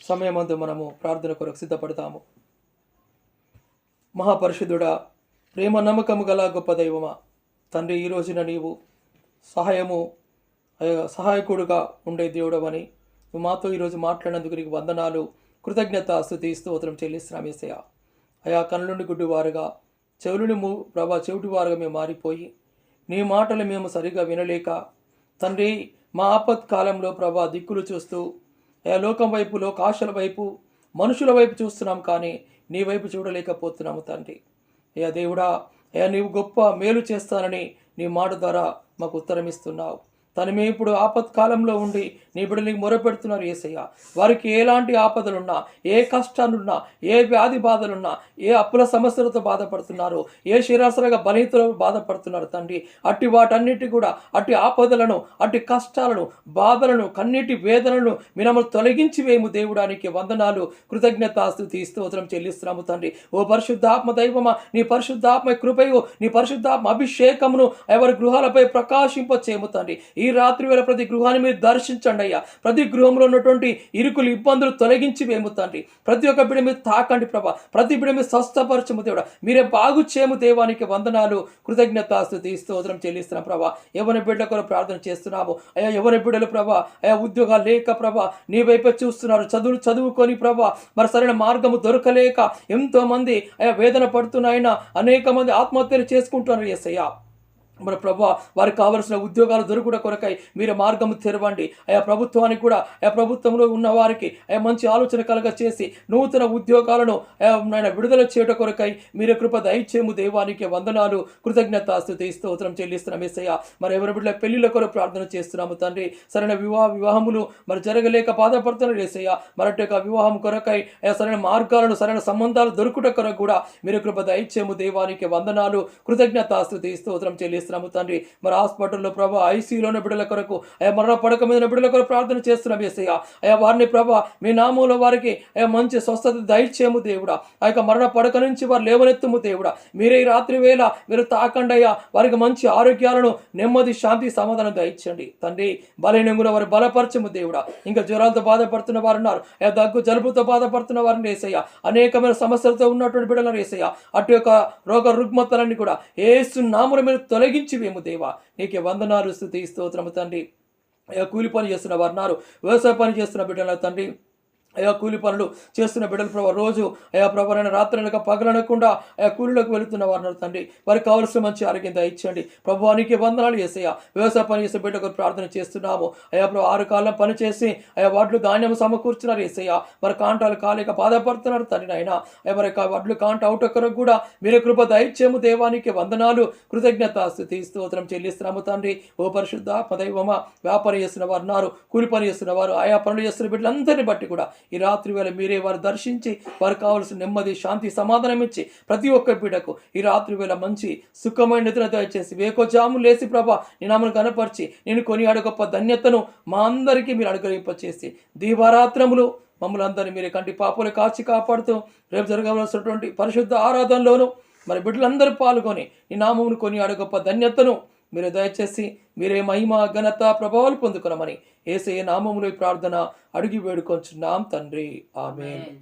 సమయమందు మనము ప్రార్థన కొరకు సిద్ధపడతాము. మహాపరిశుద్ధుడా, ప్రేమ నమ్మకము గల గొప్ప దైవమా తండ్రి, ఈ రోజున నీవు సహాయకుడుగా ఉండే దేవుడవని నువ్వు మాతో ఈరోజు మాట్లాడినందుకు నీకు వందనాలు, కృతజ్ఞత, స్తుతి, స్తోత్రం చెల్లిస్తున్నాం యేసయ్య. అయా కనులుండి గుడ్డివారుగా, చెవిటివారుగా మేము మారిపోయి నీ మాటలు మేము సరిగా వినలేక తండ్రి, మా ఆపత్కాలంలో ప్రభా దిక్కులు చూస్తూ అయా లోకం వైపు, లోకాశల వైపు, మనుషుల వైపు చూస్తున్నాం, కానీ నీ వైపు చూడలేకపోతున్నాము తండ్రి. అయ్యా దేవుడా, అయ్యా నీవు గొప్ప మేలు చేస్తానని నీ మాట ద్వారా మాకు ఉత్తరం ఇస్తున్నావు. మేము ఇప్పుడు ఆపత్కాలంలో ఉండి నీ బిడ్డలకి మొరపెడుతున్నారు యేసయ్య. వారికి ఎలాంటి ఆపదలున్నా, ఏ కష్టాలున్నా, ఏ వ్యాధి బాధలున్నా, ఏ అప్పుల సమస్యలతో బాధపడుతున్నారు, ఏ శరీరసరగా బలహీనతతో బాధపడుతున్నారు తండ్రి. అట్టి వాటన్నిటి కూడా, అట్టి ఆపదలను, అట్టి కష్టాలను, బాధలను, కన్నీటి వేదనలను మిమ్మల్ని తొలగించి వేయము దేవుడానికి వందనాలు, కృతజ్ఞత, స్తుతి, స్తోత్రం చెల్లిస్తున్నాము తండ్రి. ఓ పరిశుద్ధాత్మ దైవమా, నీ పరిశుద్ధాత్మ కృపయు, నీ పరిశుద్ధాత్మ అభిషేకమును ఎవరి గృహాలపై ప్రకాశింపచేయము తండ్రి. ఈ రాత్రి వేళ ప్రతి గృహాన్ని మీరు దర్శించండి అయ్యా. ప్రతి గృహంలో ఉన్నటువంటి ఇరుకులు, ఇబ్బందులు తొలగించి వేము తండ్రి. ప్రతి ఒక్క బిడ్డ మీరు తాకండి ప్రభా. ప్రతి బిడ్డ మీరు స్వస్థపరచము దేవుడా. మీరే బాగు చేయము దేవానికి వందనాలు, కృతజ్ఞత, స్తుతి, స్తోత్రం చెల్లిస్తున్నాం ప్రభా. ఎవరి బిడ్డ కొరకు ప్రార్థన చేస్తున్నాము అయ్యా. ఎవరి బిడ్డలు ప్రభా అయ్యా ఉద్యోగాలు లేక ప్రభా నీ వైపే చూస్తున్నారు, చదువుకొని ప్రభా మరి సరైన మార్గము దొరకలేక ఎంతో మంది అయ్యా వేదన పడుతున్నాయినా అనేక మంది ఆత్మహత్యలు చేసుకుంటున్నారు యేసయ్యా. మన ప్రభా వారికి కావలసిన ఉద్యోగాలు దొరుకుట కొరకై మీరు మార్గము తెరవండి అయా. ప్రభుత్వానికి కూడా ప్రభుత్వంలో ఉన్న వారికి మంచి ఆలోచన కలగ చేసి నూతన ఉద్యోగాలను ఆయన విడుదల చేయట కొరకై మీరు కృప దయచేయము దేవానికి వందనాలు, కృతజ్ఞత, స్తుతి, స్తోత్రం చెల్లిస్తున్నాం యేసయ్య. మరి ఎవరి బిడ్డల పెళ్లిళ్ళ కొరకు ప్రార్థన చేస్తున్నాము తండ్రి. సరైన వివాహములు మరి జరగలేక బాధపడుతున్నారు యేసయ్య. మరొక వివాహం కొరకై సరైన మార్గాలను, సరైన సంబంధాలు దొరుకుట కొరకు కూడా మీరు కృప దయచేయము దేవానికి వందనాలు, కృతజ్ఞత, స్తుతి, స్తోత్రం చెల్లిస్తున్నాము తండ్రి. మరి హాస్పిటల్లో ప్రభా ఐసీయూలోని బిడ్డల కొరకు మరణ పడక మీద బిడ్డల కొరకు ప్రార్థన చేస్తున్నాం యేసయ్య. అయ్యా వారిని ప్రభా మీ నామంలో వారికి మంచి స్వస్థత దయచేయము దేవుడా. ఆ యొక్క మరణ పడక నుంచి వారు లేవనెత్తుము దేవుడా. మీరే ఈ రాత్రి వేళ మీరు తాకండి అయ్యా. వారికి మంచి ఆరోగ్యాలను, నెమ్మది, శాంతి, సమాధానం దయచండి తండ్రి. బలహీనంగా వారు బలపరచము దేవుడా. ఇంకా జ్వరాలతో బాధపడుతున్న వారు ఉన్నారు, దగ్గు జలుబుతో బాధపడుతున్న వారిని యేసయ్య. అనేకమైన సమస్యలతో ఉన్నటువంటి బిడ్డలను యేసయ్య. అటు యొక్క రోగ రుగ్మతలన్నీ కూడా యేసు నామములో మీరు తొలగించి వేము దేవా. నీకే వందనాలు, స్తుతి, స్తోత్రము తండ్రి. అయ్యా కూలి పని చేస్తున్న వారు ఉన్నారు, వ్యవసాయ పని చేస్తున్న బిడ్డల తండ్రి. అయా కూలి పనులు చేస్తున్న బిడ్డలు ప్రభావ రోజు అయా ప్రభావైన రాత్రనక పగలనకుండా అయా కూలీలోకి వెళుతున్న వారు తండ్రి. వారికి కావలసిన మంచి ఆరోగ్యం దయచేయండి ప్రభువానికి వందనాలు యేసయ్య. వ్యవసాయ పని చేసే బిడ్డకు ప్రార్థన చేస్తున్నాము అయా ప్రభు. 6 కాలం పని చేసి అయా వడ్లు ధాన్యం సమకూర్చున్నారు యేసయ్య. మరి కాంటాలు కాలేక బాధపడుతున్నారు తండ్రి నాయన. అయ్యా మరి వడ్లు కాంట అవుట కొరకు కూడా మీరు కృప దయచేయము దేవానికి వందనాలు, కృతజ్ఞత, స్తుతి, స్తోత్రం చెల్లిస్తున్నాము తండ్రి. ఓ పరిశుద్ధ దైవమా, వ్యాపారం చేస్తున్న వారు ఉన్నారు, కూలి పని చేస్తున్న వారు, ఆయా పనులు చేస్తున్న బిడ్డలందరినీ బట్టి కూడా ఈ రాత్రి వేళ మీరే వారు దర్శించి వారికి కావలసిన నెమ్మది, శాంతి, సమాధానం ఇచ్చి ప్రతి ఒక్క బిడ్డకు ఈ రాత్రి వేళ మంచి సుఖమైన నిద్ర దయచేసి వేకోజాము లేసి ప్రభా నీ నామమును కనపరిచి నేను కొనియాడే గొప్ప ధన్యతను మా అందరికీ మీరు అనుగ్రహింపచేసి దీవారాత్రములు మమ్మల్ని అందరినీ మీరే కంటి పాపలు కాచి కాపాడుతూ రేపు జరగవలసినటువంటి పరిశుద్ధ ఆరాధనలోను మరి బిడ్డలందరూ పాల్గొని నీ నామమును కొనియాడే గొప్ప ధన్యతను మీరు దయచేసి మీరే మహిమ, ఘనత, ప్రభావాలు పొందుకునమని యేసయ్య నామములో ప్రార్థన అడిగి వేడుకొంచున్నాం తండ్రి. ఆమేన్.